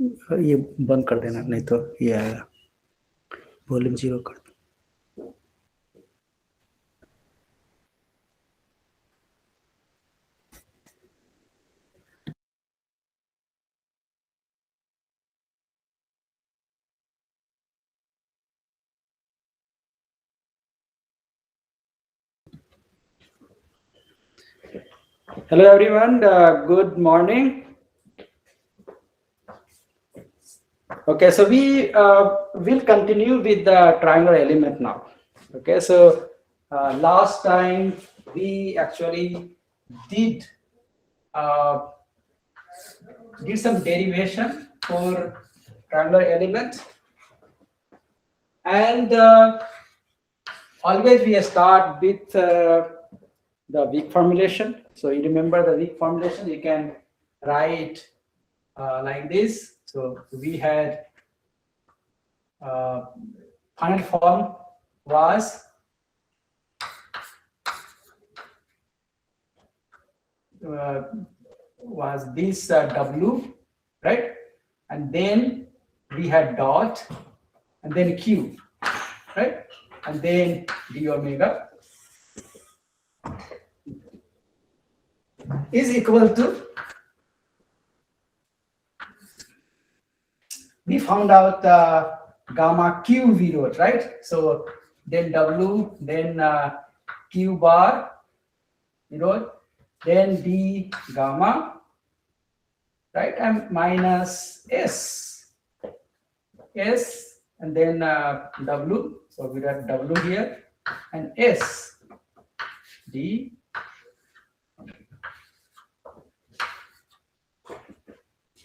ये बंद कर देना, नहीं तो ये आएगा, वॉल्यूम 0 कर दो। Hello everyone, good morning. Okay, so we will continue with the triangular element now. Okay, so last time we actually did some derivation for triangular element, and always we start with the weak formulation. So you remember the weak formulation, you can write like this. So we had finite form was this W, right? And then we had dot, and then Q, right? And then d omega is equal to, we found out gamma Q we wrote, right? So then W, then Q bar we wrote, then D gamma, right? And minus S, and then W. So we got W here, and S, D.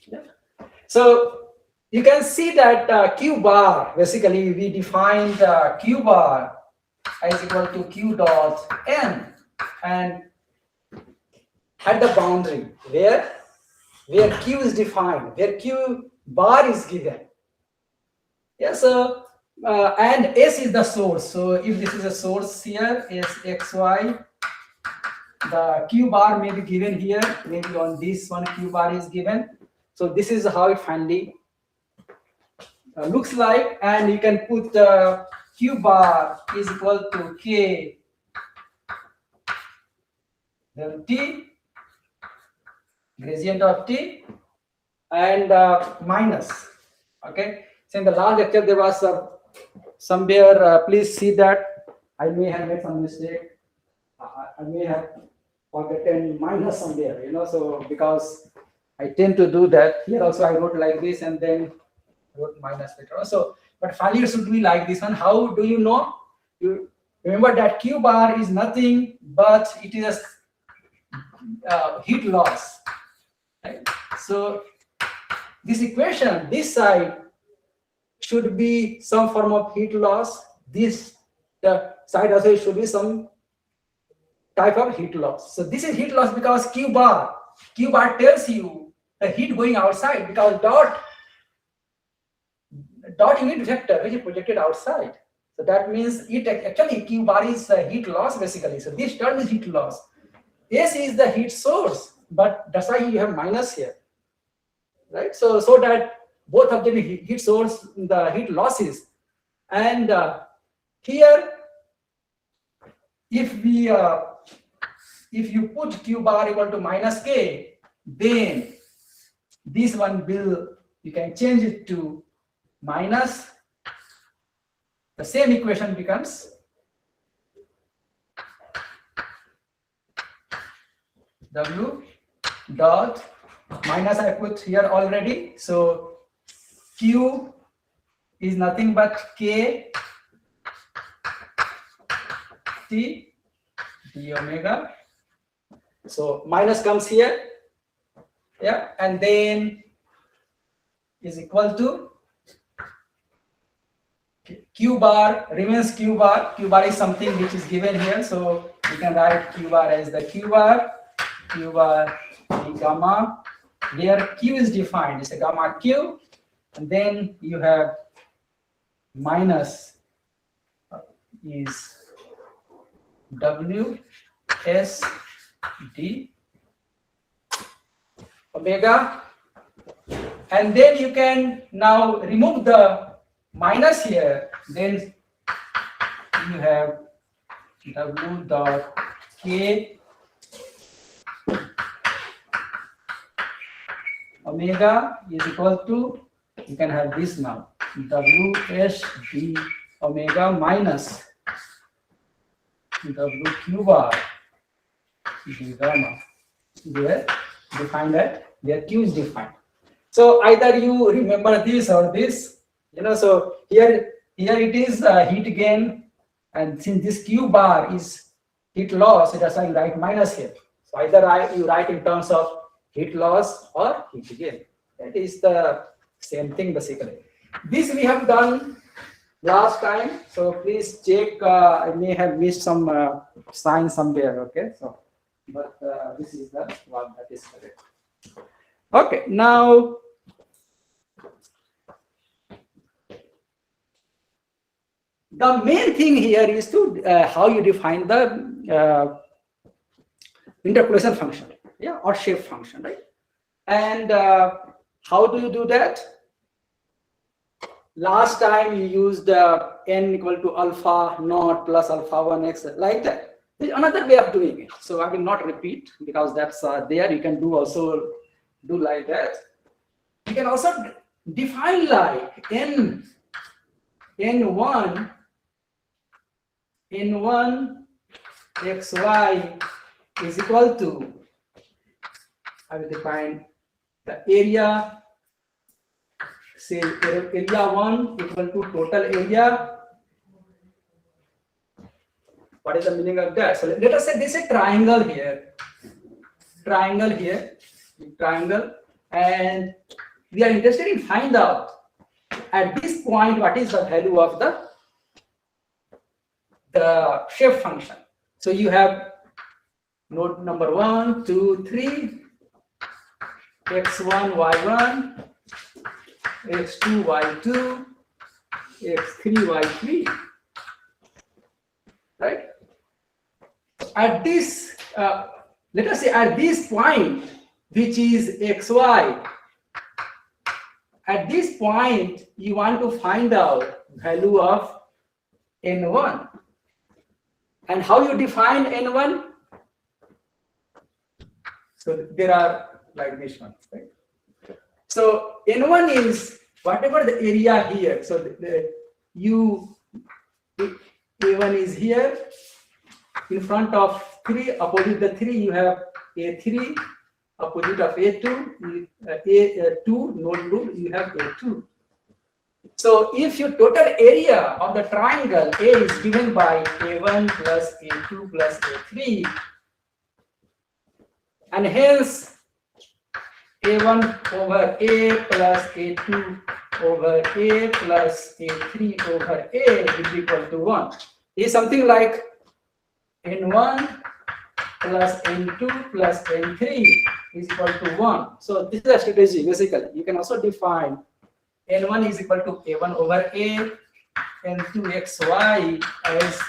Yeah. So you can see that Q bar, basically we defined Q bar is equal to Q dot N, and at the boundary where Q is defined, where Q bar is given. Yeah, so and S is the source. So if this is a source here, is xy, the Q bar may be given here, maybe on this one Q bar is given. So this is how it finally looks like, and you can put Q bar is equal to K then T, gradient of T, and minus. Okay, so in the last lecture there was somewhere, please see that I may have made some mistake. I may have forgotten minus somewhere, so because I tend to do that. Here also I wrote like this and then wrote minus later also, but finally it should be like this one. How do you know? You remember that Q bar is nothing but it is a heat loss, right? So this equation, this side should be some form of heat loss. This the side also should be some type of heat loss. So this is heat loss because Q bar tells you the heat going outside, because dot unit vector which is projected outside. So that means it actually Q bar is heat loss basically. So this term is heat loss. S is the heat source, but that's why you have minus here, right? So that both of them heat source, the heat losses, and here if you put Q bar equal to minus K, then this one you can change it to minus. The same equation becomes W dot minus, I put here already. So Q is nothing but K T d omega. So minus comes here, yeah, and then is equal to Q bar remains Q bar. Q bar is something which is given here, so you can write Q bar as the Q bar the gamma, where Q is defined, it's a gamma Q, and then you have minus is W S D omega, And then you can now remove the minus here. Then you have W dot K omega is equal to, you can have this now, W S D omega minus W Q bar d gamma. There defined that their Q is defined. So either you remember this or this, so here it is heat gain, and since this Q bar is heat loss, that's why you write minus here. So either you write in terms of heat loss or heat gain. That is the same thing basically. This we have done last time, so please check. I may have missed some sign somewhere. Okay, so but this is the one that is correct. Okay, now the main thing here is to how you define the interpolation function, or shape function, right? And how do you do that? Last time you used n equal to alpha naught plus alpha 1x, like that. There's another way of doing it, so I will not repeat because that's there. You can also do like that. You can also define like n1 xy is equal to, I will define the area, say area 1 equal to total area. What is the meaning of that? So let us say this is a triangle here, and we are interested in find out at this point what is the value of the shape function. So you have node number 1, 2, 3, x1, y1, x2, y2, x3, y3, right? At this, let us say at this point, which is xy, at this point, you want to find out value of n1. And how you define n1? So there are like this one, right? So n1 is whatever the area here. So a1 is here. In front of 3, opposite the 3, you have a3. Opposite of a2, a2, node 2, you have a2. So if your total area of the triangle A is given by a1 plus a2 plus a3, and hence a1 over a plus a2 over a plus a3 over a will be equal to 1. Is something like n1 plus n2 plus n3 is equal to 1. So this is a strategy basically. You can also define n1 is equal to a1 over a, n2 xy as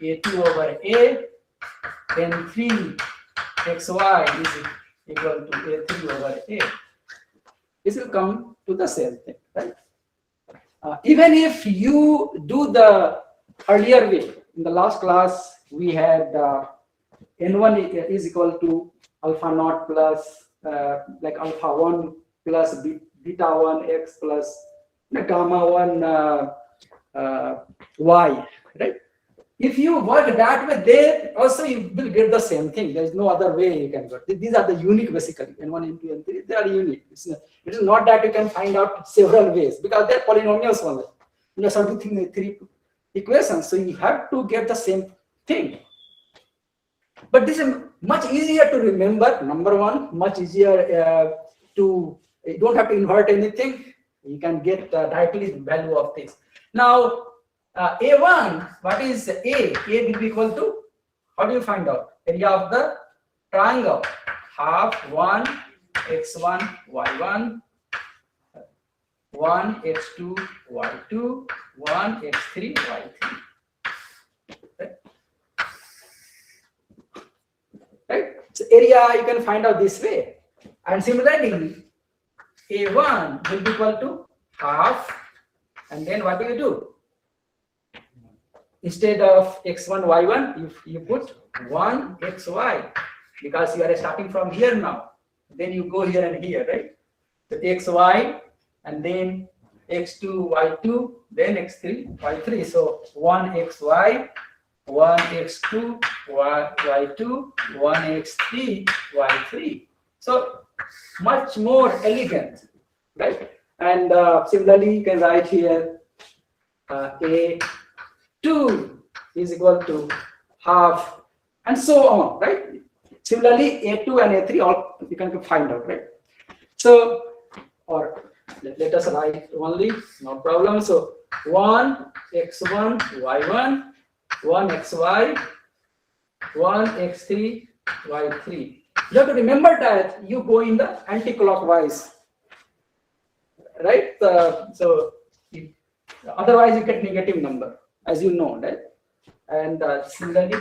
a2 over a, n3 xy is equal to a3 over a. This will come to the same thing, right? Even if you do the earlier way, in the last class we had n1 is equal to alpha naught plus like alpha 1 plus beta 1 x plus gamma 1 y, right? If you work that way, then also you will get the same thing. There is no other way you can work. These are the unique basically, n1, n2, n3, they are unique. It is not that you can find out several ways because they are polynomials only. Something 3 equations, so you have to get the same thing. But this is much easier to remember. Number one, much easier you don't have to invert anything. You can get directly the value of this. Now, A1, what is A? A will be equal to, how do you find out? Area of the triangle, half 1 x1 y1, 1 x2 y2, 1 x3 y3. Right? So area you can find out this way. And similarly, A1 will be equal to half, and then what do? Instead of x1, y1, you put 1 xy, because you are starting from here now. Then you go here and here, right? So xy, and then x2, y2, then x3, y3. So 1 xy, 1 x2, y2, 1 x3, y3. So much more elegant, right? And similarly, you can write here A2 is equal to half, and so on, right? Similarly, A2 and A3 all you can find out, right? So, or let us write only, no problem. So 1 x1 y1, 1 xy, 1 x3 y3. You have to remember that you go in the anti-clockwise, right? So otherwise you get negative number, as you know, right? And similarly,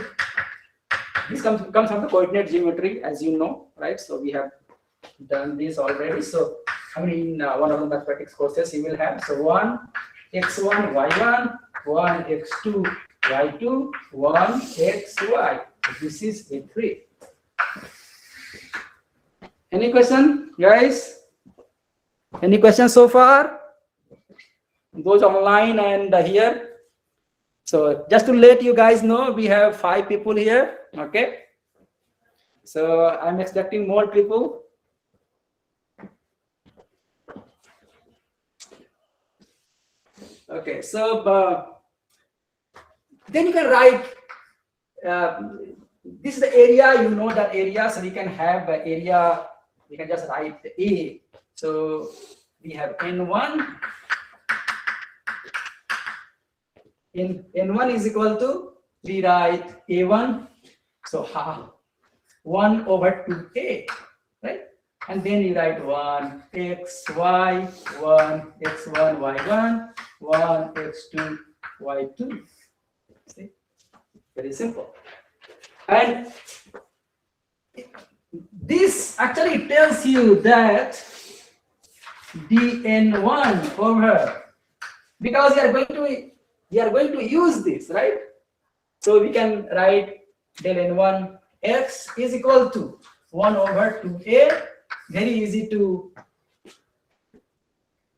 this comes from the coordinate geometry, as you know, right? So we have done this already. So I mean, in one of the mathematics courses you will have. So 1 x1 y1, 1 x2 y2, 1 xy. This is A3. Any question, guys? Any questions so far? Those online and here. So just to let you guys know, we have 5 people here. Okay. So I'm expecting more people. Okay. So then you can write. This is the area. You know that area, so we can have area. We can just write A. So we have N1. N1 is equal to, we write A1. So half 1 over 2A, right? And then you write 1 xy, 1 x1 y1, 1 x2 y2. See? Very simple. And this actually tells you that dn1 over, because we are going to use this, right? So we can write del n1 x is equal to 1 over 2a. Very easy to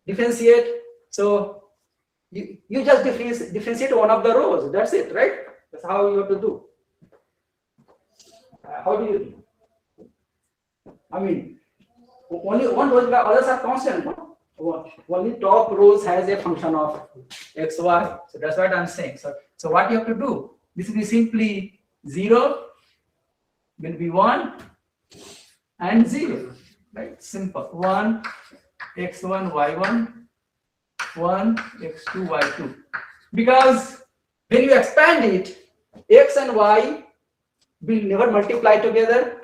differentiate. So you just differentiate one of the rows. That's it, right? That's how you have to do. How do you do? I mean, only one row, others are constant. No? Only top rows has a function of x, y. So that's what I'm saying. So what you have to do? This will be simply 0, will be 1, and 0. Right? Simple. 1 x1 y1, 1 x2 y2. Because when you expand it, x and y will never multiply together.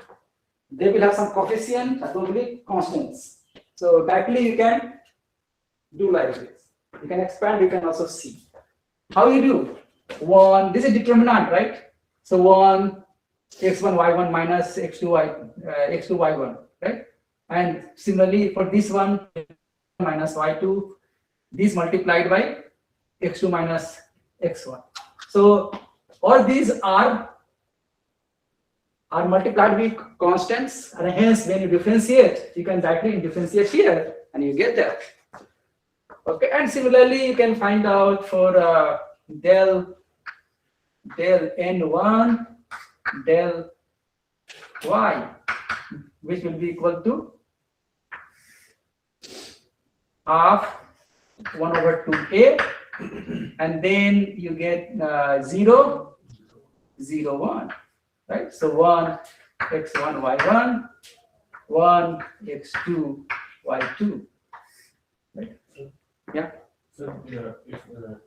They will have some coefficient, that will be constants. So directly you can do like this. You can expand, you can also see. How you do? 1, this is determinant, right? So 1 x1 y1 minus x2 y1, right? And similarly for this one, minus y2, this multiplied by x2 minus x1. So all these are multiplied with constants, and hence when you differentiate, you can directly differentiate here and you get that. Okay, and similarly you can find out for del n1 del y, which will be equal to half 1 over 2a, and then you get 0, 0, 1. Right? So 1 x1 y1, 1 x2 y2. Right? Yeah. So if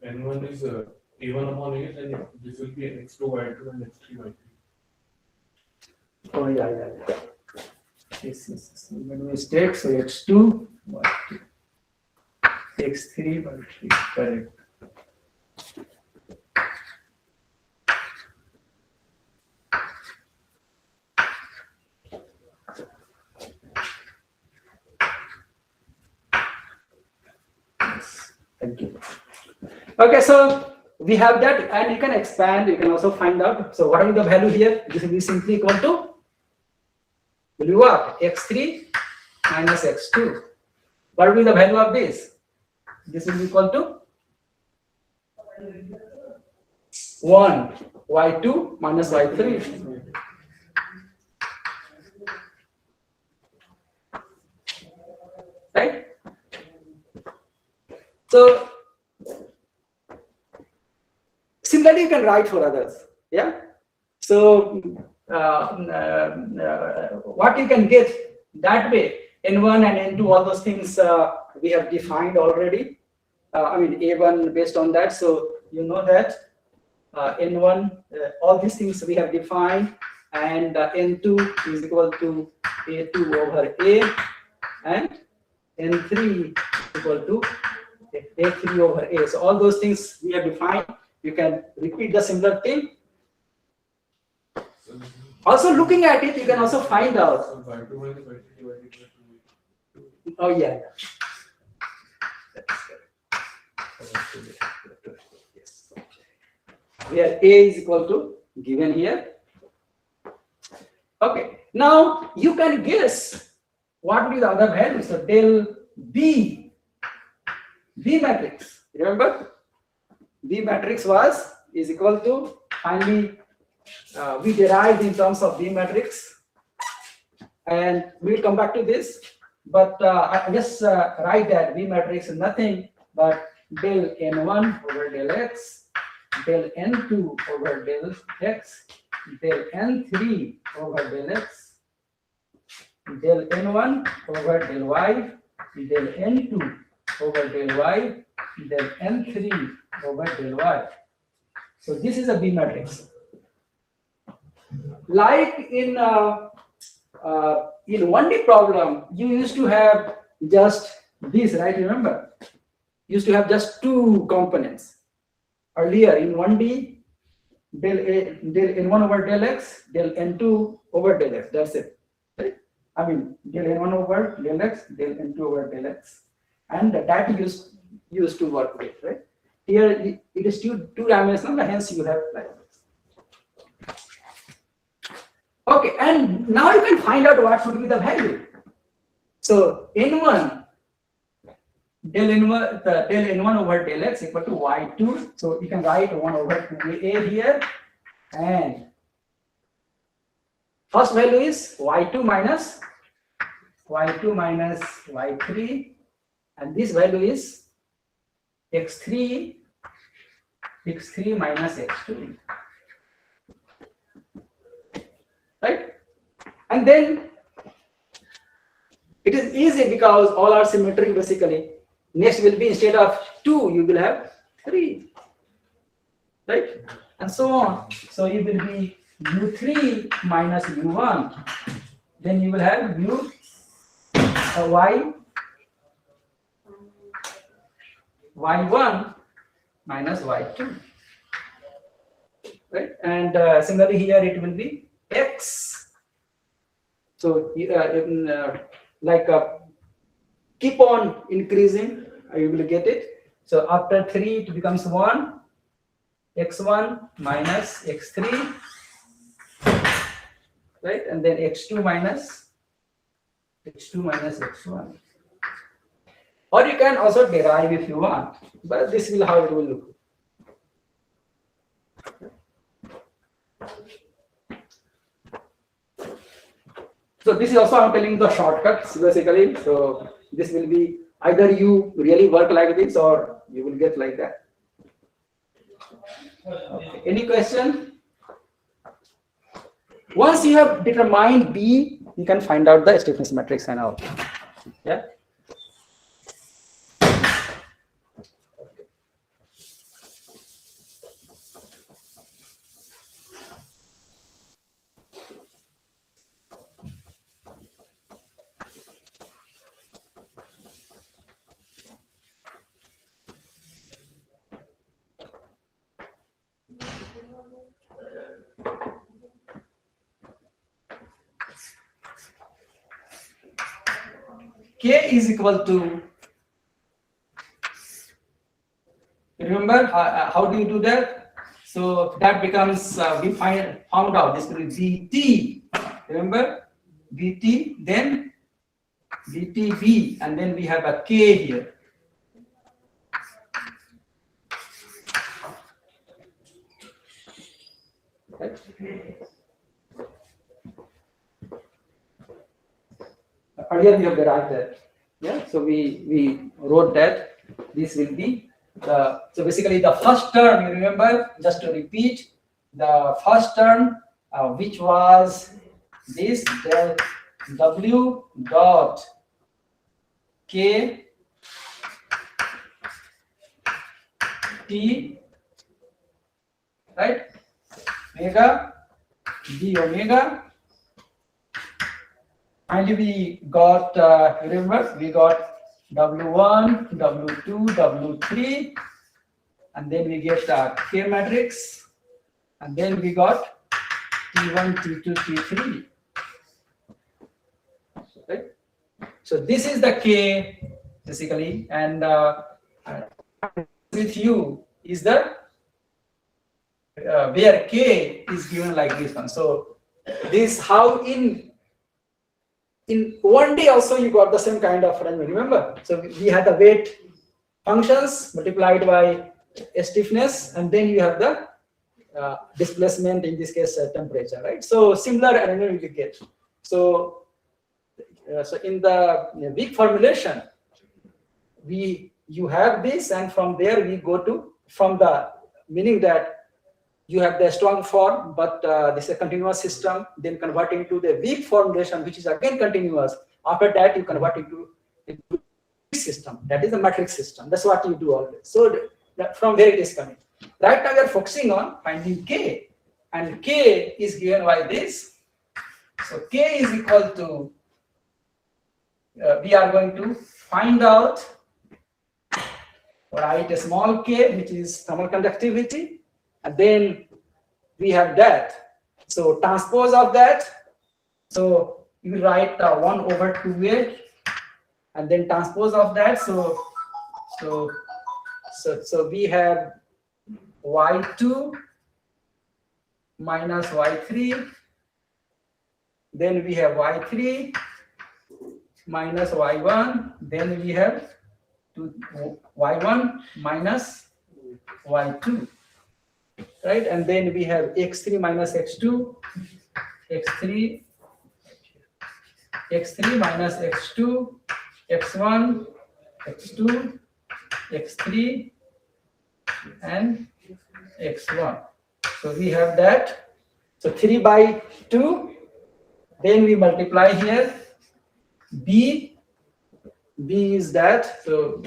n1 is a1 upon a, then this will be x2 y2 and x3 y3. Oh yeah. This is made mistake. So x2 y2, x3 y3. Correct. Thank you. Okay, so we have that, and you can expand. You can also find out. So what is the value here? This will be simply equal to, will be what? X3 minus X2. What will be the value of this? This will be equal to 1 y2 minus y3. Right? So similarly, you can write for others. Yeah. So what you can get that way, N1 and N2, all those things we have defined already. I mean A1 based on that. So you know that N1, all these things we have defined, and N2 is equal to A2 over A, and N3 equal to A3 over A. So all those things we have defined. You can repeat the similar thing. Also looking at it, you can also find out. Oh yeah. Yes. Where A is equal to given here. Okay. Now you can guess what will be the other value. So del B matrix. Remember, B matrix is equal to, finally we derived in terms of B matrix, and we'll come back to this. But I just write that B matrix is nothing but del N1 over del X, del N2 over del X, del N3 over del X, del N1 over del Y, del N2 over del Y, del N3 over del Y. So this is a B matrix. Like in 1D problem, you used to have just this, right? Remember, you used to have just two components. Earlier in 1D, del N1 over del X, del N2 over del X. That's it. Right? I mean, del N1 over del X, del N2 over del X, and that used to work with, right? Here it is two-dimensional, hence you have like this. Okay, and now you can find out what should be the value. So N1, del N1 over del X equal to Y2. So you can write 1 over 2A here, and first value is Y2 minus Y3, and this value is X3 minus X2. Right? And then it is easy because all are symmetric basically. Next will be, instead of 2, you will have 3. Right? And so on. So it will be U3 minus U1. Then you will have Y1 minus Y2. Right? And similarly here it will be X. So keep on increasing, you will get it. So after 3 it becomes 1, X1 minus X3, right? And then X2 minus X1. Or you can also derive if you want, but this is how it will look. So this is also, I'm telling the shortcuts basically. So this will be either you really work like this or you will get like that. Okay. Any question? Once you have determined B, you can find out the stiffness matrix and all. Yeah. K is equal to Remember how do you do that? So that becomes we found out this will be VT. Remember VT, then VTB, and then we have a K here. Right? Earlier we have derived that. Yeah, so we wrote that this will be so basically the first term, you remember, just to repeat, the first term which was this del W dot K T, right, omega d omega. Finally, we got, remember, we got W1, W2, W3, and then we get the K matrix, and then we got T1, T2, T3. Right? So this is the K, basically, and with you is the where K is given like this one. So this how in one day also you got the same kind of arrangement, remember? So we had the weight functions multiplied by stiffness, and then you have the displacement, in this case temperature, right? So similar arrangement you get. So so in the weak formulation, you have this, and from there we go to, from the meaning that you have the strong form, but this is a continuous system, then converting to the weak formulation, which is again continuous. After that, you convert into system, that is a matrix system. That's what you do always. So from where it is coming. Right now we are focusing on finding K, and K is given by this. So K is equal to, we are going to find out, write a small k, which is thermal conductivity, and then we have that. So transpose of that. So you write 1 over 2a, and then transpose of that. So we have y2 minus y3. Then we have y3 minus y1. Then we have y1 minus y2, right? And then we have x3 minus x2, x3 minus x2, x1, x2, x3, and x1. So we have that. So 3 by 2. Then we multiply here. B is that. So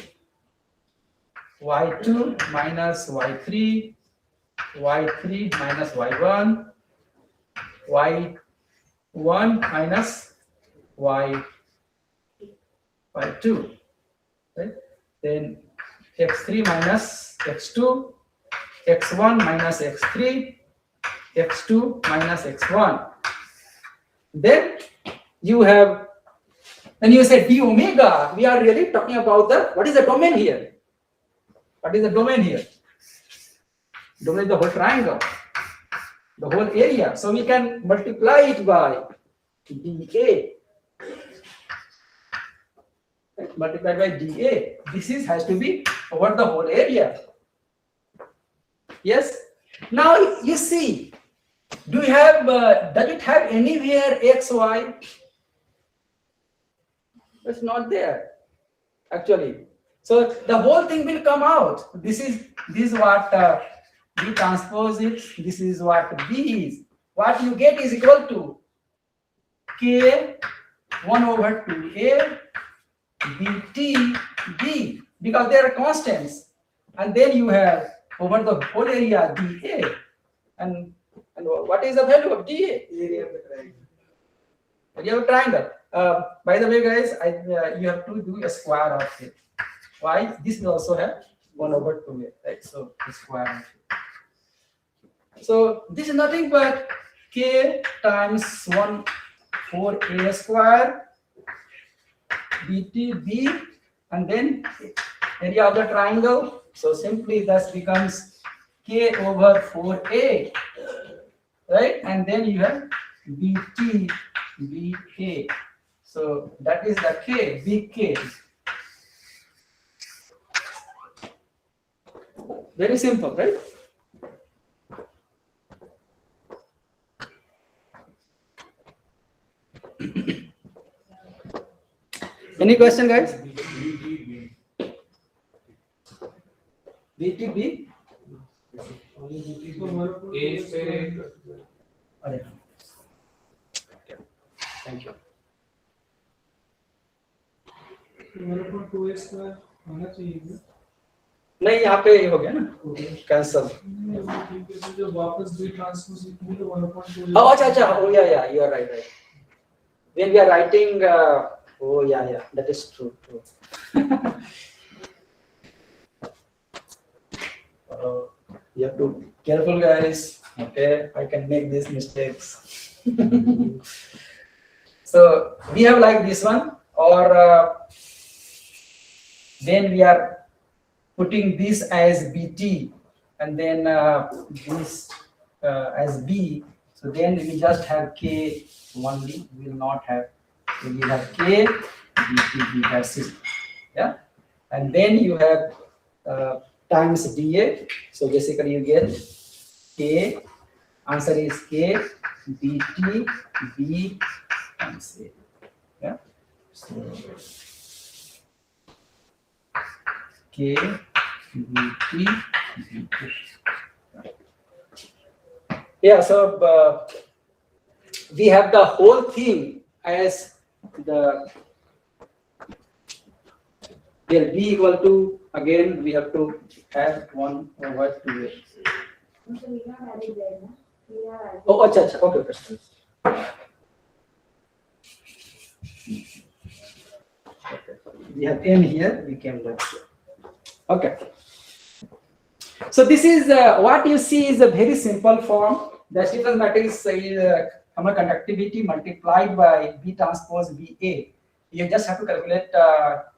y2 minus y3, y3 minus y1, y1 minus y2, right? Then x3 minus x2, x1 minus x3, x2 minus x1. Then you have, when you say d omega, we are really talking about the, what is the domain here? What is the domain here? Domain is the whole triangle, the whole area. So we can multiply it by dA. Multiplied by dA. This has to be over the whole area. Yes. Now you see, do you have? Does it have anywhere x, y? It's not there, actually. So the whole thing will come out. This is what B transpose it. This is what B is. What you get is equal to K 1 over 2A BT B, because they are constants, and then you have over the whole area dA, and what is the value of dA? Area of the triangle. Area of triangle. By the way, guys, you have to do a square of it. Why? This will also have 1 over 2A, right? So the square of it. So this is nothing but K times 1 4A square BT B, and then area of the triangle. So simply this becomes K over 4A, right? And then you have BT, BK. So that is the K, big K. Very simple, right? Any question, guys? BTB? Thank you. नहीं यहाँ पे हो गया ना cancel oh अच्छा oh yeah you are right when we are writing oh yeah that is true you have to be careful, guys. Okay, I can make these mistakes. So we have like this one, or then we are putting this as BT and then this as B. So then we just have K only. We will not have. We will have K, BT, B. That's it. Yeah, and then you have times dA. So basically you get K. Answer is K, BT, B times A. Yeah. So K, BT, B. Yeah. So we have the whole thing as the here B equal to, again we have to have 1 over 2A. Oh, acha, okay. We have N here, we came down here. Okay. So this is what you see is a very simple form. The stiffness matrix is thermal conductivity multiplied by B transpose BA. You just have to calculate,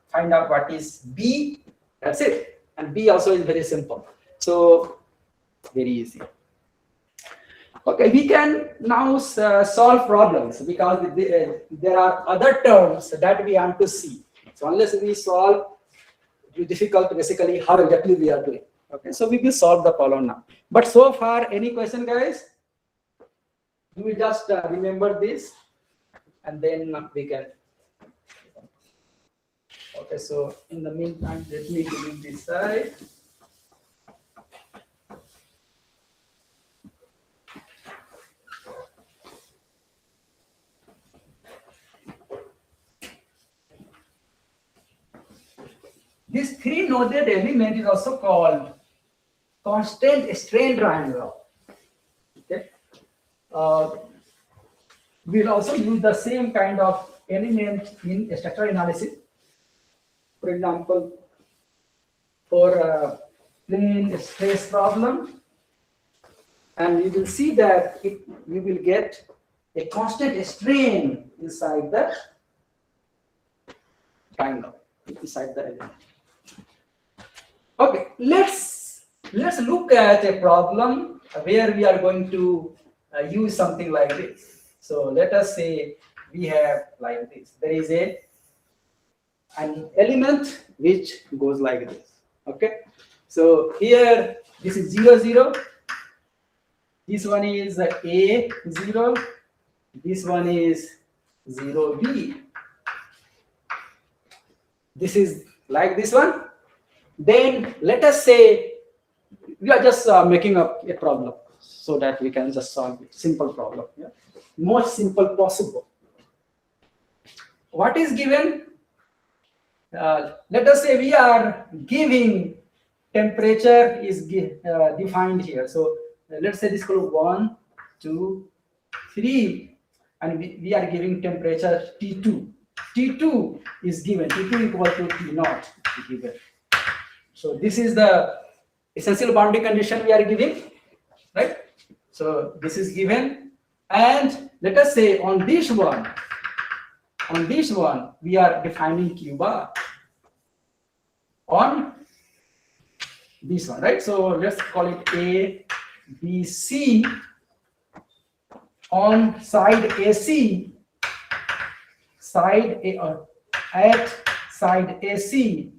find out what is B. That's it. And B also is very simple. So very easy. Okay, we can now solve problems because there are other terms that we want to see. So unless we solve, it is difficult basically how exactly we are doing. Okay, so we will solve the problem now. But so far, any question, guys? You will just remember this, and then we can. Okay, so in the meantime, let me delete this side. This three-noded element is also called constant strain triangle. Okay. We'll also use the same kind of element in structural analysis. For example, for plane stress problem, and you will see that you will get a constant strain inside the triangle, inside the element. Okay, let's look at a problem where we are going to use something like this. So let us say we have like this. There is an element which goes like this. Okay, so here this is 0, 0. This one is A 0. This one is 0B. This is like this one. Then let us say we are just making up a problem so that we can just solve it. Simple problem. Yeah? Most simple possible. What is given? Let us say we are giving temperature is defined here. So let's say this equal 1, 2, 3, and we are giving temperature T2. T2 is given. T2 equal to T0 given. So this is the essential boundary condition we are giving, right? So this is given, and let us say on this one we are defining Q bar. On this one, right? So let's call it A, B, C. On side AC, side A, or at side AC,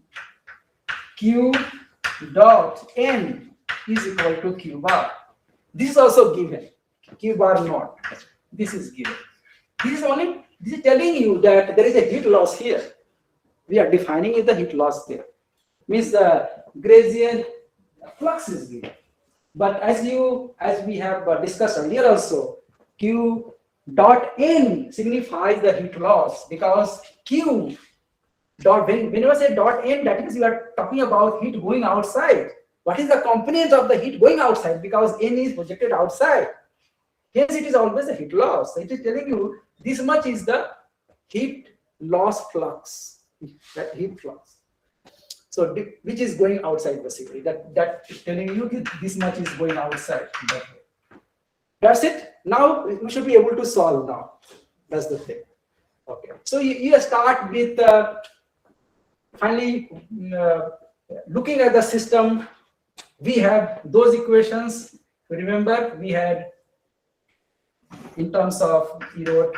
Q dot N is equal to Q bar. This is also given. Q bar not. This is given. This is telling you that there is a heat loss here. We are defining the heat loss there. Means the gradient flux is given. But as we have discussed earlier also, Q dot N signifies the heat loss, because Q dot, whenever say dot N, that means you are talking about heat going outside. What is the component of the heat going outside? Because N is projected outside. Hence it is always a heat loss. It is telling you this much is the heat loss flux, that heat flux. So which is going outside basically. That is telling you this much is going outside. That's it. Now we should be able to solve now. That's the thing. Okay. So you start with finally looking at the system. We have those equations. Remember, we had in terms of you wrote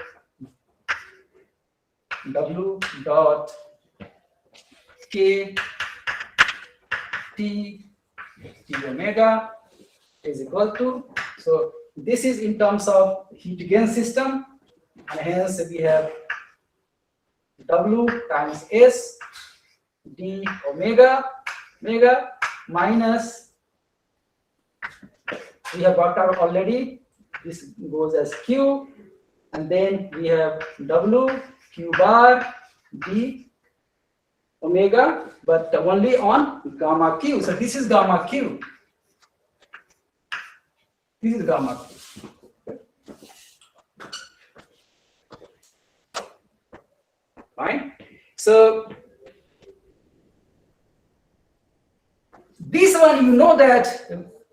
W dot K T omega is equal to, so this is in terms of heat gain system, and hence we have W times S d omega minus, we have worked out already, this goes as Q, and then we have W Q bar d omega, but only on gamma Q. So this is gamma Q. This is gamma Q. Fine. So this one, you know that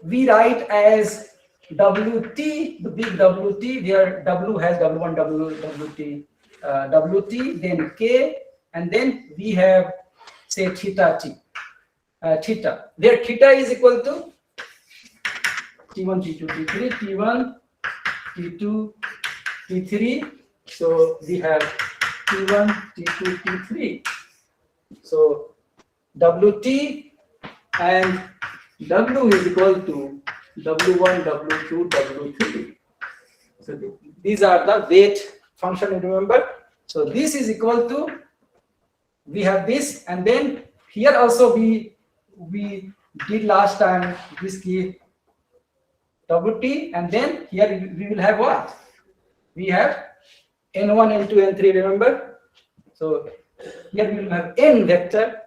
we write as WT, the big WT, where W has W1, WT, WT, then K, and then we have, say, theta T, theta, where theta is equal to T1, T2, T3, T1, T2, T3. So we have T1, T2, T3. So WT and W is equal to W1, W2, W3. So these are the weight function, remember. So this is equal to, we have this, and then here also we did last time this key WT, and then here we will have what? We have N1, N2, N3, remember? So here we will have N vector.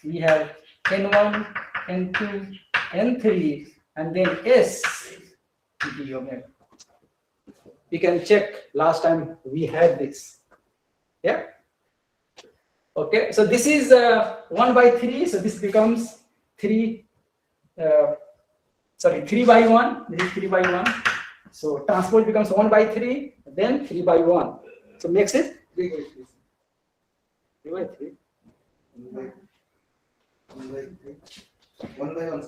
We have N1, N2, N3, and then S d omega. You can check last time we had this. Yeah. Okay. So this is 1 by 3. So this becomes 3. 3 by 1. This is 3 by 1. So transport becomes 1 by 3, then 3 by 1. So makes it 3 by 3. 3 by 3. 1 by 1.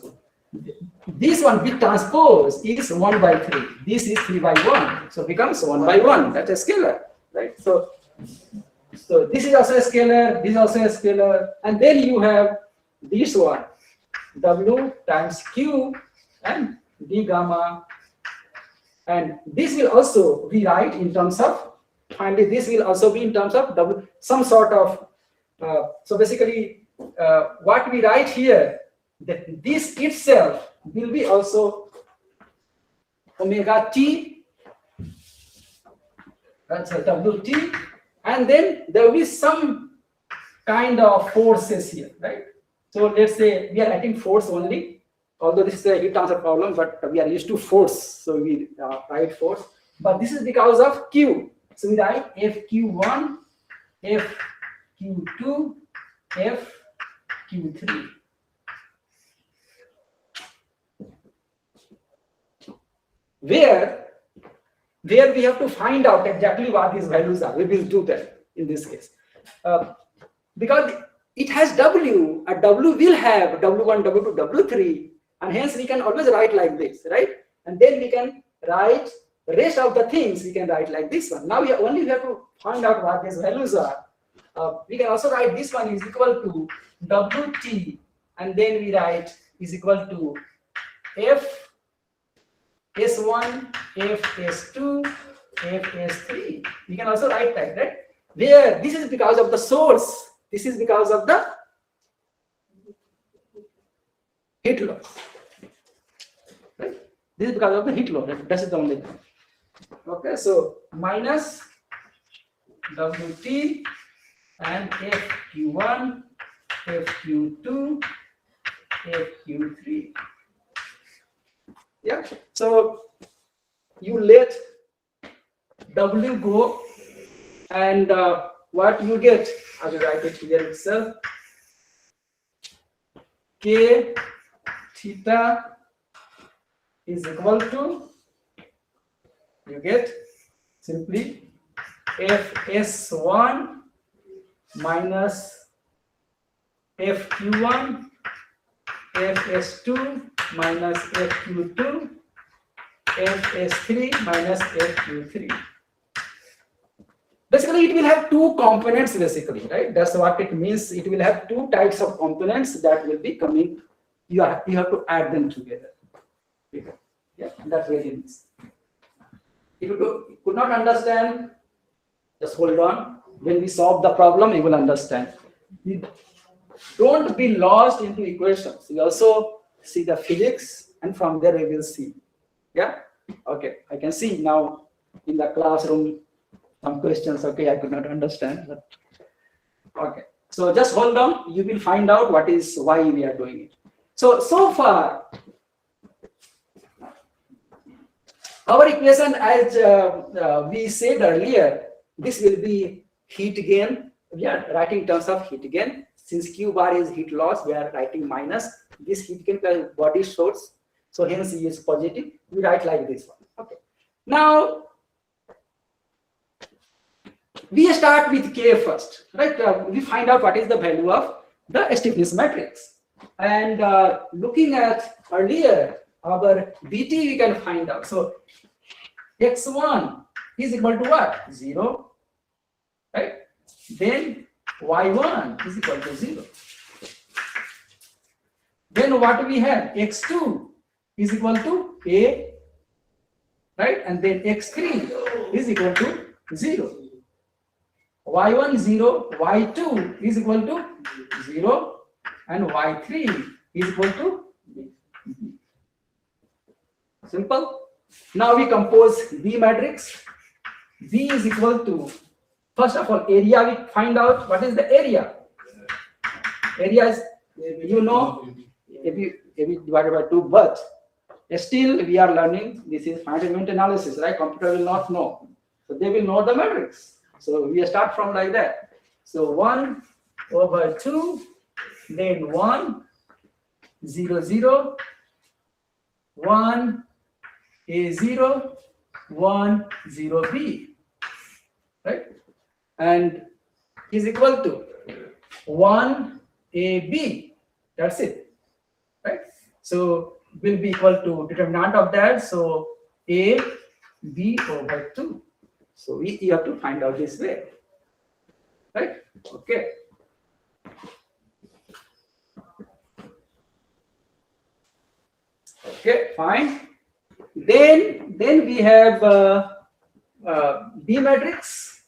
This one with transpose is 1 by 3. This is 3 by 1. So becomes 1 by 1. That's a scalar, right? So this is also a scalar, this is also a scalar, and then you have this one, W times Q and d gamma, and this will also be right in terms of, finally this will also be in terms of W, some sort of, so basically what we write here, that this itself will be also omega T, that's a WT, and then there will be some kind of forces here, right? So let's say we are writing force only, although this is a heat transfer problem, but we are used to force, so we write force. But this is because of Q. So we write FQ1, FQ2, FQ3. Where we have to find out exactly what these values are. We will do that in this case. Because it has W, and W will have W1, W2, W3, and hence we can always write like this, right? And then we can write the rest of the things, we can write like this one. Now we only have to find out what these values are. We can also write this one is equal to WT, and then we write is equal to F S1, F S2, F S3. We can also write like that. Where this is because of the source, this is because of the heat loss. Right? This is because of the heat loss. That is the only thing. Okay, so minus WT and FQ1, FQ2, FQ3. Yeah, so you let W go, and what you get, I will write it here itself. K theta is equal to, you get simply Fs1 minus Fq1, Fs2 minus Fq2, Fs3 minus Fq3. Basically, it will have two components, basically, right? That's what it means. It will have two types of components that will be coming. You have to add them together. Yeah, that's what it means. If you could not understand, just hold on. When we solve the problem, you will understand. Don't be lost into equations. You also see the physics, and from there we will see. Yeah. Okay. I can see now in the classroom some questions. Okay, I could not understand. But okay. So just hold on. You will find out why we are doing it. So far, our equation, as we said earlier, this will be heat gain. We are writing in terms of heat gain. Since Q bar is heat loss, we are writing minus. This heat gain plus body source. So hence E is positive. We write like this one. Okay. Now we start with K first, right? We find out what is the value of the stiffness matrix. And looking at earlier, our BT we can find out. So X1 is equal to what? 0, right? Then Y1 is equal to 0. Then what we have? X2 is equal to A, right? And then X3 is equal to 0. Y1 is 0, Y2 is equal to 0, and Y3 is equal to B. Simple. Now we compose B matrix. B is equal to, first of all, area. We find out what is the area. Area is, you know, if you divided by 2, but still we are learning. This is finite element analysis, right? Computer will not know, so they will know the matrix. So we start from like that. So 1 over 2, then 1, 0, 0, 1, A0, 1, 0, B, right? And is equal to 1, AB. That's it, right? So will be equal to determinant of that. So A, B over 2. So you have to find out this way, right? Okay. Okay, fine. Then we have B matrix.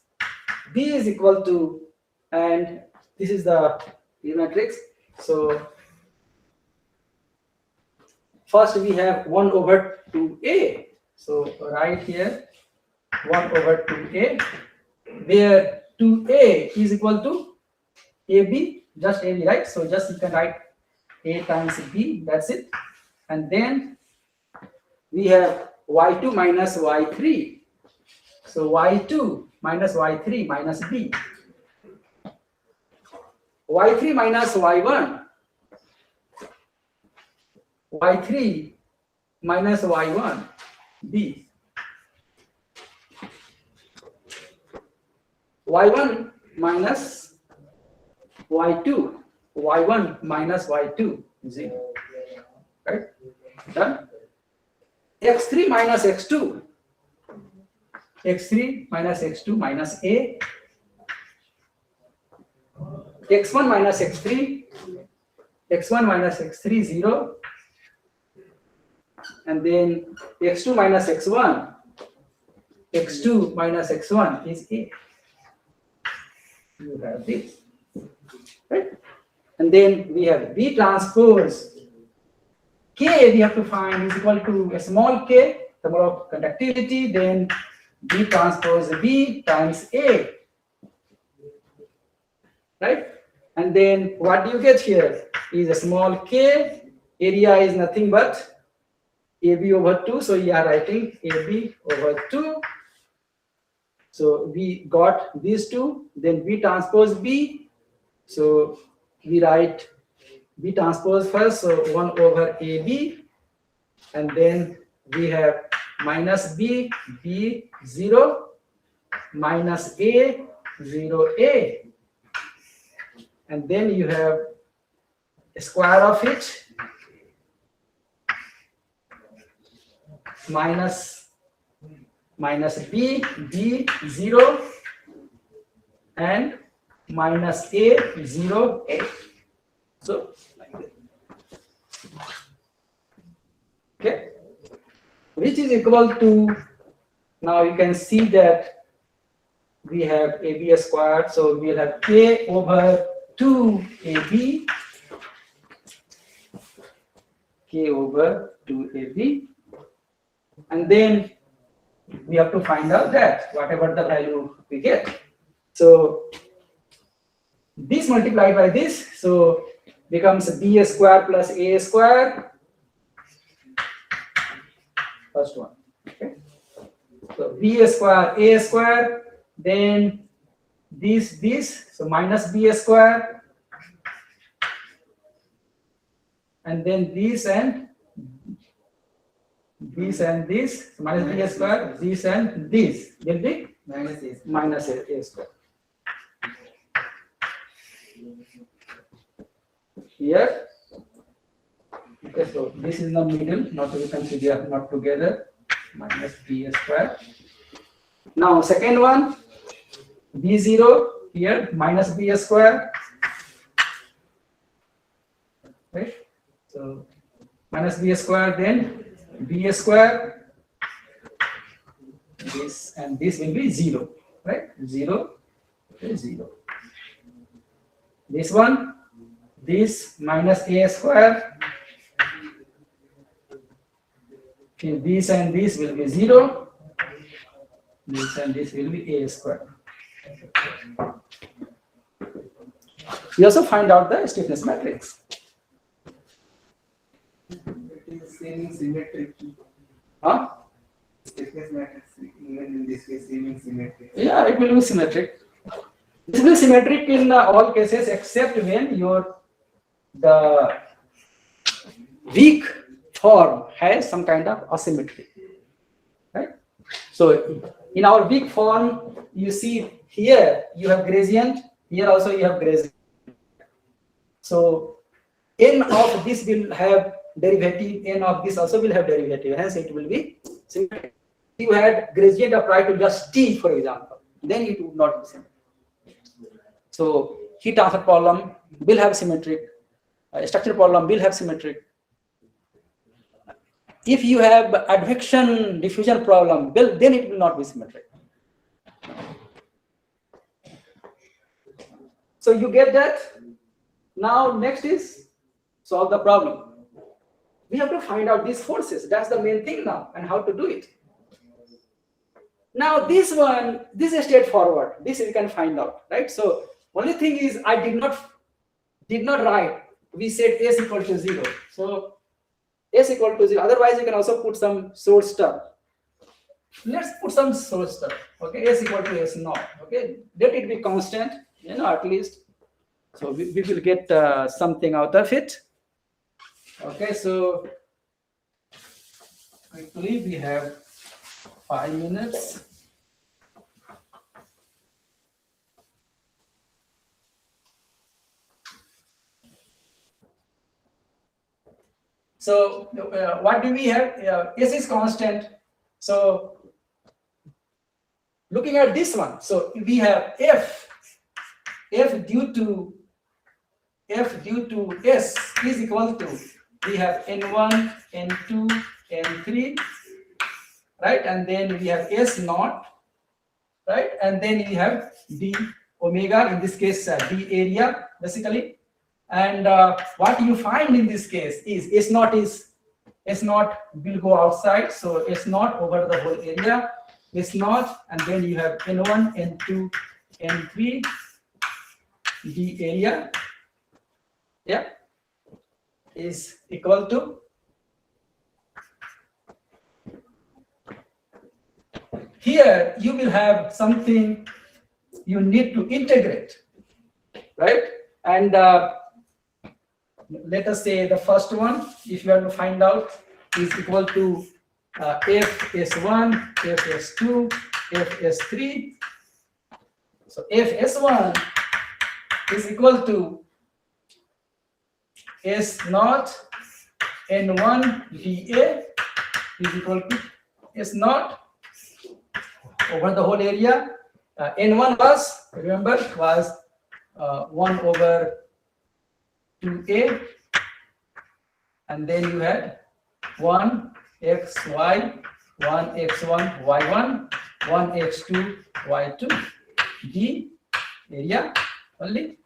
B is equal to, and this is the B matrix. So first we have 1 over 2A. So right here 1 over 2A, where 2A is equal to AB, just AB, right? So just you can write A times B, that's it. And then we have Y2 minus Y3. So Y2 minus Y3 minus B. Y3 minus Y1. Y3 minus Y1, B. Y1 minus y2, y1 minus y2 is 0. Right? Done. x3 minus x2, x3 minus x2 minus a, x1 minus x3, x1 minus x3 0, and then x2 minus x1, x2 minus x1 is a. You have this, right? And then we have B transpose K, we have to find is equal to a small k, the mode of conductivity, then B transpose B times A, right? And then what do you get here is a small k, area is nothing but AB over 2, so you are writing AB over 2. So we got these two, then B transpose B, so we write B transpose first, so 1 over AB, and then we have minus B, B 0, minus A, 0A, and then you have a square of it, minus B, B 0, and minus A, 0A. So, like that. Okay, which is equal to, now you can see that we have AB squared, so we'll have K over 2AB, K over 2AB, and then we have to find out that whatever the value we get. So this multiplied by this, so becomes B square plus A square. First one. Okay. So B square, A square, then this, so minus B square, and then this and this, so minus B square, this and this will be minus A square. Here, okay, so this is the middle, not to be considered, not together, minus B square. Now second one, B0 here, minus B square, right? So minus B square, then B square, this and this will be 0, right? 0, okay, 0. This one, this minus A square, okay, this and this will be 0, this and this will be A square. We also find out the stiffness matrix. It is same symmetric. Huh? Stiffness matrix, even in this case, same symmetric. Yeah, it will be symmetric. This will be symmetric in all cases except when the weak form has some kind of asymmetry, right? So in our weak form, you see here you have gradient, here also you have gradient. So n of this will have derivative, n of this also will have derivative, hence it will be symmetric. If you had gradient applied to just t, for example, then it would not be symmetric. So heat transfer problem will have symmetric, structure problem will have symmetric. If you have advection diffusion problem, well, then it will not be symmetric. So you get that? Now next is solve the problem. We have to find out these forces. That's the main thing now, and how to do it. Now this one, this is straightforward. This we can find out, right? So only thing is I did not write. We said S equal to 0. So S equal to 0. Otherwise, you can also put some source term. Let's put some source term. Okay, S equal to S naught. Okay, let it be constant. At least. So we will get something out of it. Okay, so quickly we have 5 minutes. So what do we have? S is constant. So looking at this one, so we have F due to S is equal to, we have N1, N2, N3, right? And then we have S naught, right? And then we have d omega, in this case d area basically. And what you find in this case is S naught will go outside, so S naught over the whole area, S naught, and then you have N1, N2, N3, d area, yeah, is equal to, here you will have something you need to integrate, right? And let us say the first one, if you want to find out, is equal to Fs1, Fs2, Fs3. So Fs1 is equal to S naught N1 dA is equal to S naught over the whole area. N1 was, remember, was 1 over 2a, and then you had 1 xy, 1 x1 y1, 1 x2 y2, d area only,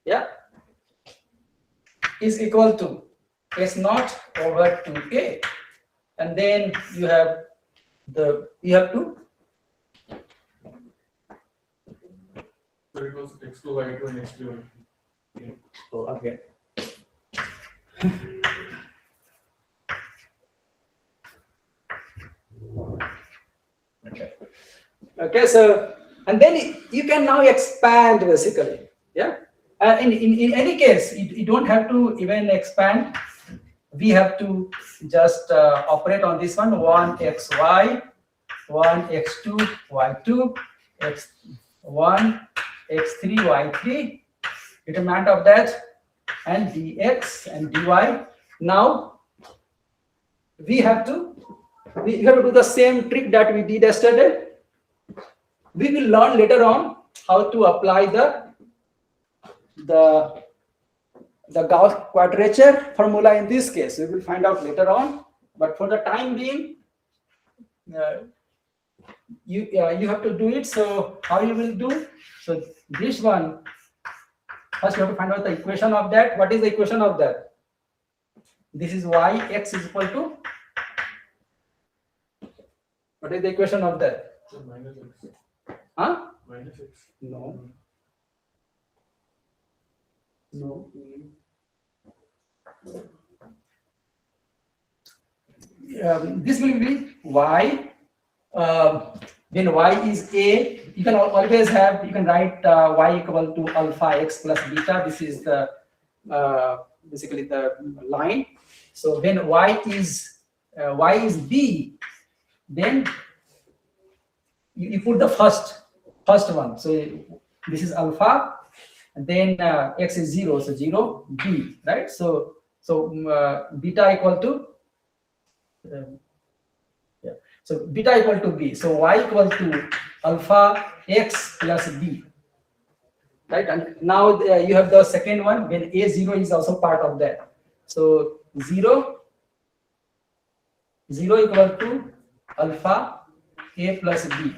yeah, is equal to S naught over 2a, and then you have to, So it was x2, y2, and x3, y3. Yeah. oh, okay. Okay, so, and then you can now expand basically, yeah. In any case, you don't have to even expand. We have to just operate on this one, 1 xy, 1 x2 y2, x1 x3 y3, determinant of that, and dx and dy. Now we have to do the same trick that we did yesterday. We will learn later on how to apply the Gauss quadrature formula in this case. We will find out later on, but for the time being, you have to do it. So how you will do? So this one, first you have to find out the equation of that. What is the equation of that? This is y, x is equal to, what is the equation of that? So minus x. Huh? Minus x. No. This will be y. When y is a, you can always have, you can write y equal to alpha x plus beta. This is the basically the line. So when y is b, then you put the first one. So this is alpha, and then x is 0, so 0 b, right? So beta equal to so beta equal to b. So y equal to alpha x plus b, right? And now you have the second one when a0 is also part of that. So 0 equal to alpha a plus b,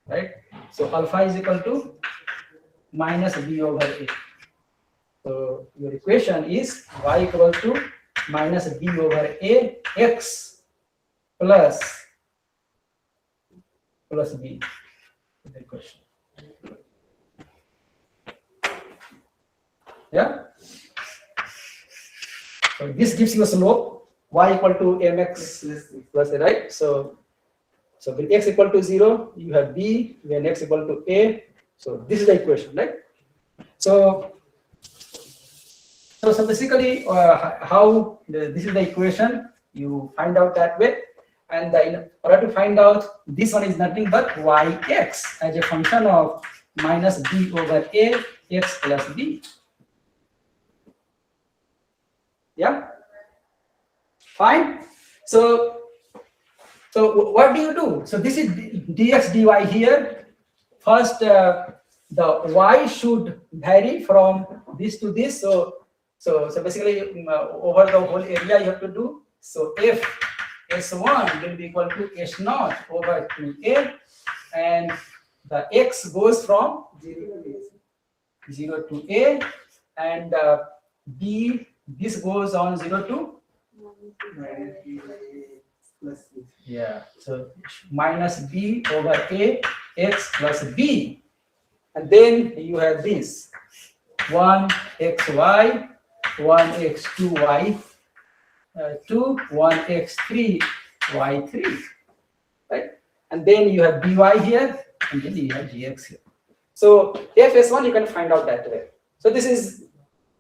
right? So alpha is equal to minus b over a. So your equation is y equal to minus b over a x plus b. The equation. Yeah. So this gives you a slope y equal to mx plus a, right? So when x equal to 0, you have b. When x equal to a, so this is the equation, right? So basically, how this is the equation. You find out that way, and in order to find out, this one is nothing but yx as a function of minus b over a x plus b. Yeah, fine. So what do you do? So this is dx dy here. First, the y should vary from this to this. So basically, over the whole area you have to do. So f s1 will be equal to s0 over 2a, and the x goes from 0 to a, and b, this goes on 0 to, Plus C. yeah, so minus b over a x plus b, and then you have this 1 xy, 1 x2y 2, 1 x3 y3, right? And then you have dy here, and then you have gx here. So fs1 you can find out that way. So this is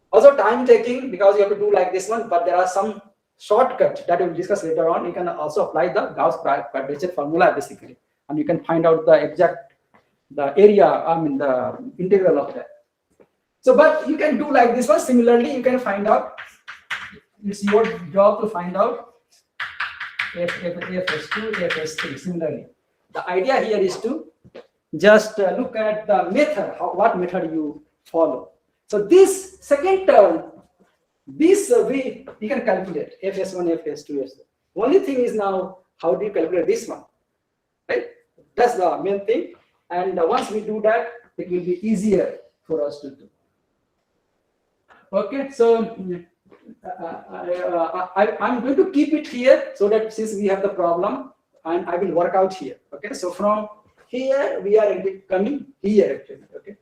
also time taking because you have to do like this one, but there are some shortcuts that we'll discuss later on. You can also apply the Gauss quadrature formula basically, and you can find out the exact, the area, I mean the integral of that. So, but you can do like this one. Similarly, you can find out, it's your job to find out fs2, fs3. Similarly, the idea here is to just look at the method, what method you follow. So this second term, this we can calculate fs1, fs2, fs3. Only thing is now, how do you calculate this one, right? That's the main thing. And once we do that, it will be easier for us to do. Okay, so I'm going to keep it here so that since we have the problem, and I will work out here. Okay, so from here we are coming here actually. Okay.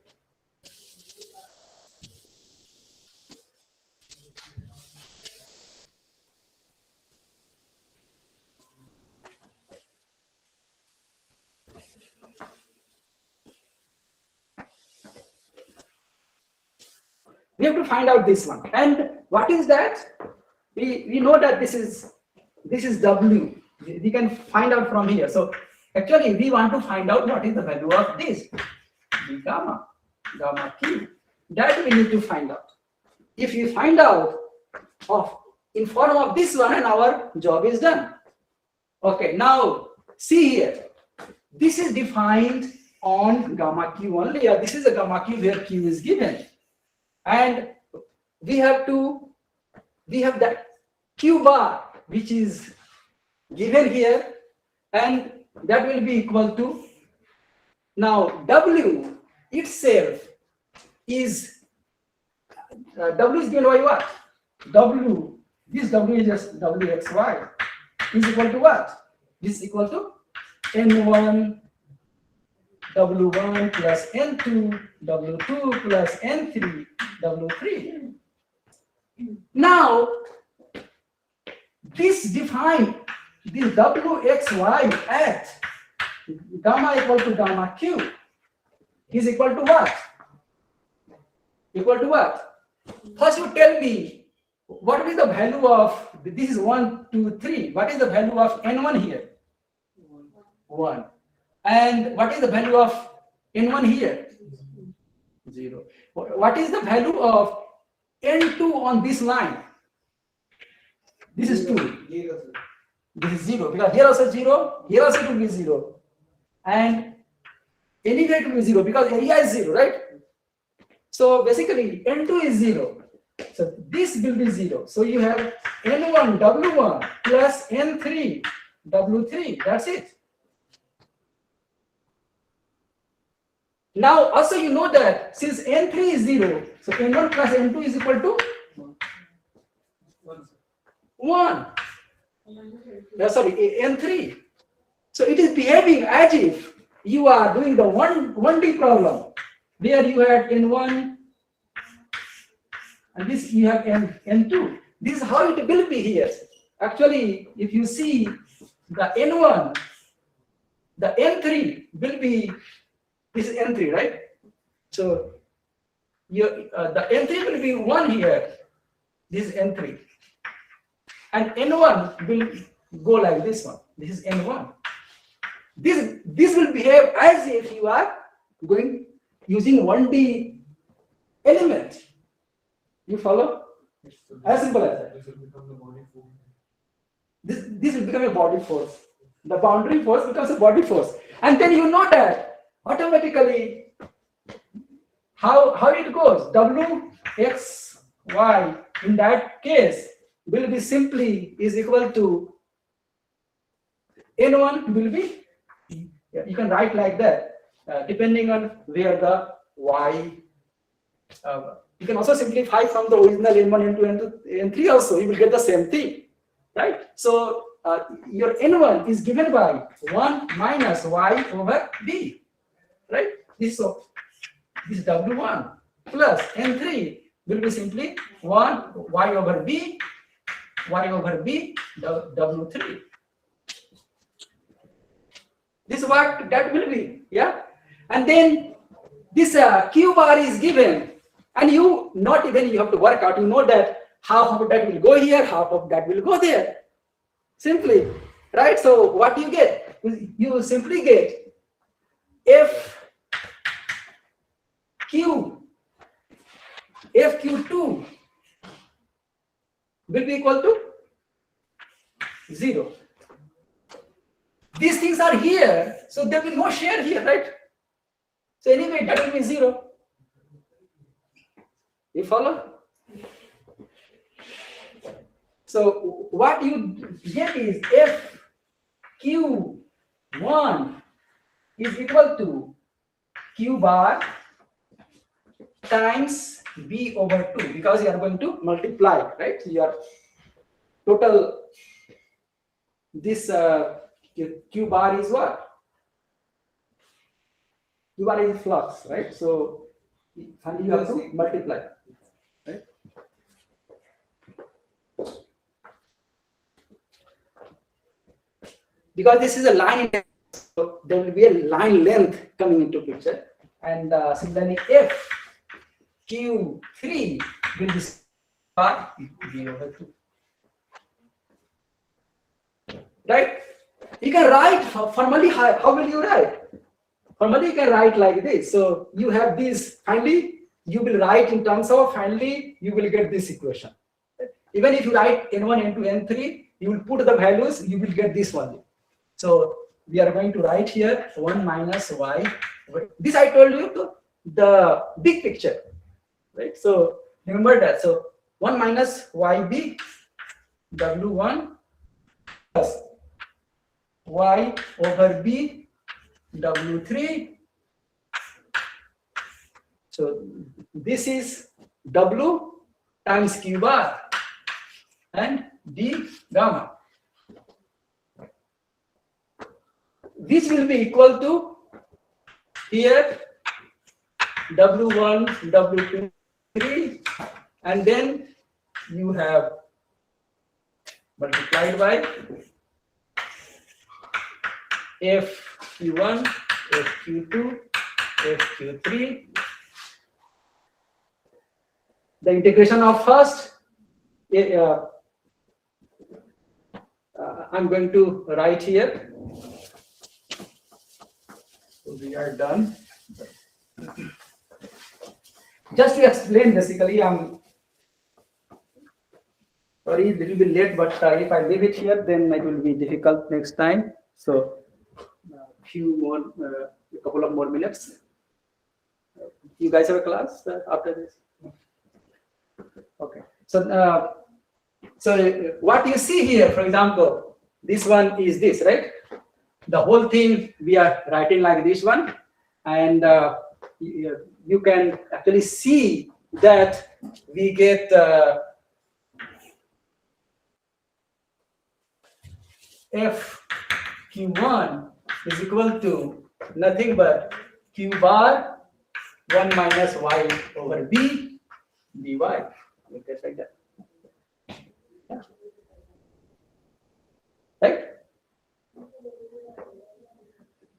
We have to find out this one. And what is that? We know that this is W. We can find out from here. So actually we want to find out what is the value of this. The gamma Q. That we need to find out. If you find out in form of this one, and our job is done. Okay, now see here. This is defined on gamma Q only. This is a gamma Q where Q is given. And we have that Q bar which is given here, and that will be equal to, now W itself is W is given by what? W, this W is just WXY is equal to what? This is equal to N1 W1 plus N2 W2 plus N3 W3. Now, this define this WXY at gamma equal to gamma Q is equal to what? Equal to what? First you tell me, what is the value of, this is 1, 2, 3. What is the value of N1 here? 1. And what is the value of N1 here? 0. What is the value of N2 on this line? This is 2. 0. This is 0 because here also 0, here also it will be 0. And anywhere it will be 0 because area is 0, right? So basically N2 is 0. So this will be 0. So you have N1 W1 plus N3 W3. That's it. Now also you know that since N3 is 0, so N1 plus N2 is equal to 1. Sorry, N3. So it is behaving as if you are doing the 1D problem where you had N1 and this you have N2. This is how it will be here. Actually, if you see the N1, the N3 will be, this is N3, right? So the N3 will be 1 here. This is N3. And N1 will go like this one. This is N1. This will behave as if you are going using 1D element. You follow? So As simple as that. this will become the body force. This will become a body force. The boundary force becomes a body force. And then you know that automatically how it goes. W, X, Y in that case will be simply is equal to N1 will be, you can write like that, depending on where the Y, you can also simplify from the original N1, N2, N3 also, you will get the same thing, right? So your N1 is given by 1 minus Y over B, right? This is W1 plus N3 will be simply 1 Y over B, W3. This is what that will be, yeah. And then this Q bar is given, and you not even you have to work out. You know that half of that will go here, half of that will go there. Simply, right? So what you get? You simply get FQ2 will be equal to 0. These things are here, so there will be no share here, right? So anyway, that will be 0. You follow? So what you get is FQ1 is equal to Q bar times B over 2, because you are going to multiply, right? Your total, this Q bar is what? Q bar is flux, right? So finally you have to multiply, right? Because this is a line, so there will be a line length coming into picture, and similarly FQ3 will be bar B over 2. Right? You can write formally. How will you write? Formally, you can write like this. So you have this. Finally, you will write in terms of. Finally, you will get this equation. Even if you write N1, N2, N3, you will put the values. You will get this one. So we are going to write here 1 minus Y. This I told you to the big picture, right? So remember that. So 1 minus YB W1 plus Y over B W3. So this is W times Q bar and D gamma. This will be equal to here W1, W2, 3, and then you have multiplied by FQ1, FQ2, FQ3. The integration of first, I'm going to write here. So we are done. Just to explain, basically, I'm sorry, a little bit late, but if I leave it here, then it will be difficult next time. So a couple of more minutes. You guys have a class after this? Okay. So what you see here, for example, this one is this, right? The whole thing we are writing like this one, and you can actually see that we get FQ1 is equal to nothing but Q bar 1 minus Y over B dy. Just like that. Yeah. Right?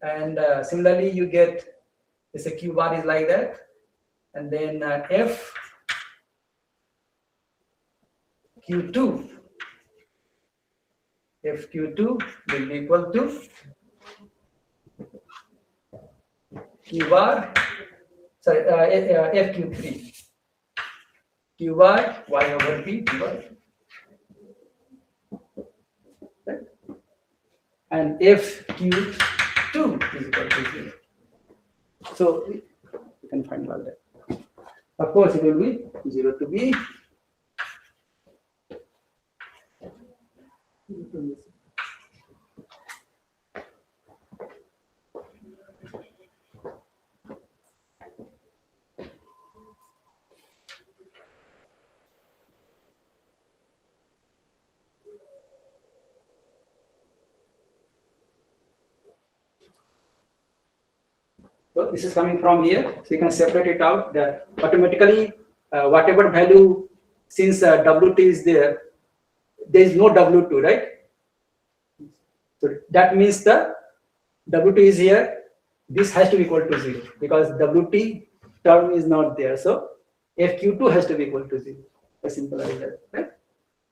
And similarly, you get this a Q bar is like that, and then FQ2 will be equal to Q bar, sorry, FQ3. Q bar Y over B Q bar. Right? And if Q2 is equal to 0. So we can find all that. Of course, it will be 0 to B. So this is coming from here, so you can separate it out. That automatically, whatever value, since WT is there is no W2, right? So that means the W2 is here. This has to be equal to 0 because WT term is not there. So FQ2 has to be equal to 0. As simple as that, right?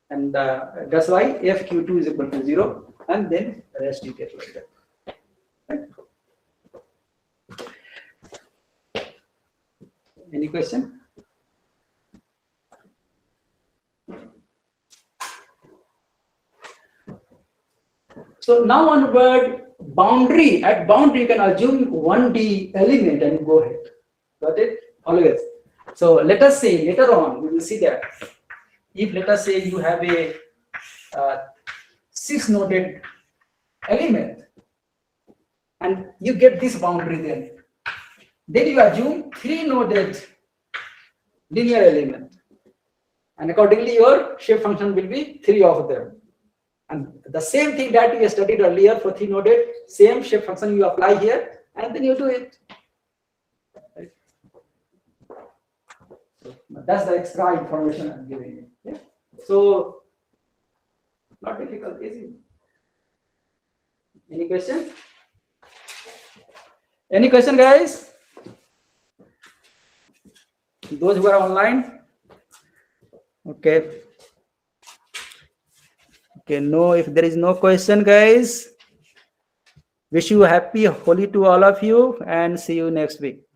And that's why FQ2 is equal to 0, and then the rest you get like that. Right? Any question? So now on word boundary, at boundary you can assume 1D element and go ahead. Got it? Always. So let us say later on, we will see that if let us say you have a 6-noded element and you get this boundary, then you assume 3-noded linear element, and accordingly your shape function will be 3 of them. And the same thing that we studied earlier for 3-noded, same shape function you apply here, and then you do it. Right? So that's the extra information I'm giving you. Yeah? So not difficult, easy. Any question? Any question, guys? Those who are online? Okay. Okay, no, if there is no question, guys, wish you happy Holi to all of you and see you next week.